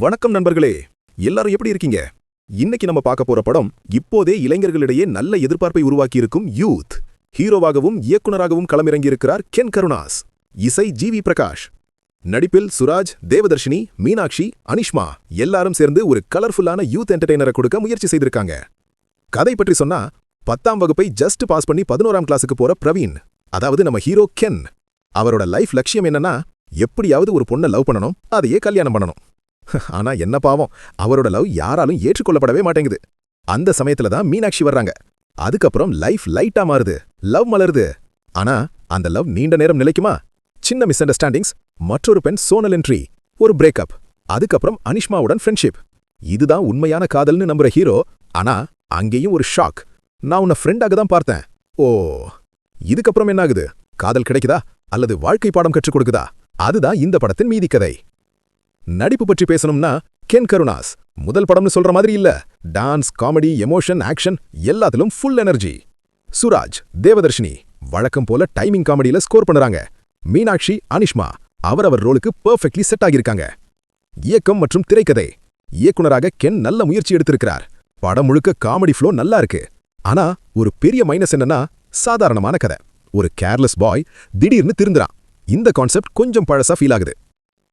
வணக்கம் நண்பர்களே, எல்லாரும் எப்படி இருக்கீங்க? இன்னைக்கு நம்ம பார்க்க போற படம் இப்போதே இளைஞர்களிடையே நல்ல எதிர்பார்ப்பை உருவாக்கியிருக்கும் யூத். ஹீரோவாகவும் இயக்குனராகவும் களமிறங்கியிருக்கிறார் கென் கருணாஸ். இசை ஜி.வி. பிரகாஷ். நடிப்பில் சுராஜ், தேவதர்ஷினி, மீனாட்சி, அனிஷ்மா எல்லாரும் சேர்ந்து ஒரு கலர்ஃபுல்லான யூத் என்டர்டெய்னரை கொடுக்க முயற்சி செய்திருக்காங்க. கதை பற்றி சொன்னா 10ஆம் வகுப்பை ஜஸ்ட் பாஸ் பண்ணி 11ஆம் கிளாஸுக்கு போற பிரவீன், அதாவது நம்ம ஹீரோ கென். அவரோட லைஃப் லட்சியம் என்னன்னா, எப்படியாவது ஒரு பொண்ணை லவ் பண்ணணும், அதையே கல்யாணம் பண்ணணும். ஆனா என்ன பாவம், அவரோட லவ் யாராலும் ஏற்றுக்கொள்ளப்படவே மாட்டேங்குது. அந்த சமயத்துல தான் மீனாட்சி வர்றாங்க. அதுக்கப்புறம் லைஃப் லைட்டா மாறுது, லவ் மலருது. ஆனா அந்த லவ் நீண்ட நேரம் நிலைக்குமா? சின்ன மிஸ் அண்டர்ஸ்டாண்டிங்ஸ், மற்றொரு பெண் சோனல் என்ட்ரி, ஒரு பிரேக்கப், அதுக்கப்புறம் அனிஷ்மாவுடன் ஃப்ரெண்ட்ஷிப். இதுதான் உண்மையான காதல்னு நம்புற ஹீரோ. ஆனா அங்கேயும் ஒரு ஷாக். நான் உன்னை ஃப்ரெண்டாக தான் பார்த்தேன். ஓ, இதுக்கப்புறம் என்ன ஆகுது? காதல் கிடைக்குதா அல்லது வாழ்க்கை பாடம் கற்றுக் கொடுக்குதா? அதுதான் இந்த படத்தின் மீதி கதை. நடிப்பு பற்றி பேசணும்னா கென் கருணாஸ் முதல் படம்னு சொல்ற மாதிரி இல்ல. டான்ஸ், காமெடி, எமோஷன், ஆக்ஷன் எல்லாத்திலும் ஃபுல் எனர்ஜி. சுராஜ், தேவதர்ஷினி வழக்கம் போல டைமிங் காமெடியில ஸ்கோர் பண்றாங்க. மீனாட்சி, அனிஷ்மா அவரவர் ரோலுக்கு பெர்ஃபெக்ட்லி செட் ஆகியிருக்காங்க. இயக்கம் மற்றும் திரைக்கதை. இயக்குனராக கென் நல்ல முயற்சி எடுத்திருக்கிறார். படம் முழுக்க காமெடி ஃப்ளோ நல்லா இருக்கு. ஆனா ஒரு பெரிய மைனஸ் என்னன்னா, சாதாரணமான கதை. ஒரு கேர்லெஸ் பாய் திடீர்னு திருந்துறான். இந்த கான்செப்ட் கொஞ்சம் பழசா ஃபீல் ஆகுது.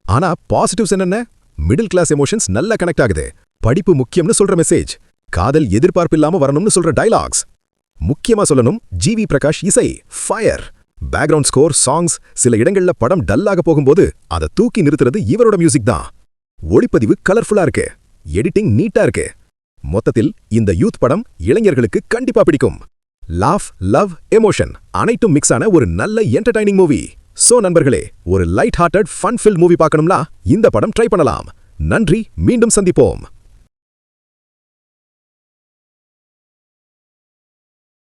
ஆனா பாசிட்டிவ்ஸ் என்னென்ன? மிடில் கிளாஸ் எமோஷன்ஸ் நல்லா கனெக்ட் ஆகுது. படிப்பு முக்கியம்னு சொல்ற மெசேஜ், காதல் எதிர்பார்ப்பில்லாம வரணும்னு சொல்ற டயலாக்ஸ். முக்கியமா சொல்லணும், ஜி.வி. பிரகாஷ் இசை ஃபயர். பேக்ரவுண்ட் ஸ்கோர், சாங்ஸ், சில இடங்கள்ல படம் டல்லாக போகும்போது அதை தூக்கி நிறுத்துறது இவரோட மியூசிக் தான். ஒளிப்பதிவு கலர்ஃபுல்லா இருக்கு, எடிட்டிங் நீட்டா இருக்கு. மொத்தத்தில் இந்த யூத் படம் இளைஞர்களுக்கு கண்டிப்பா பிடிக்கும். லாஃப், லவ், எமோஷன் அனைத்தும் மிக்ஸ் ஆன ஒரு நல்ல என்டர்டைனிங் மூவி. சோ நண்பர்களே, ஒரு light hearted fun field movie பார்க்கணும்னா இந்த படம் ட்ரை பண்ணலாம். நன்றி, மீண்டும் சந்திப்போம்.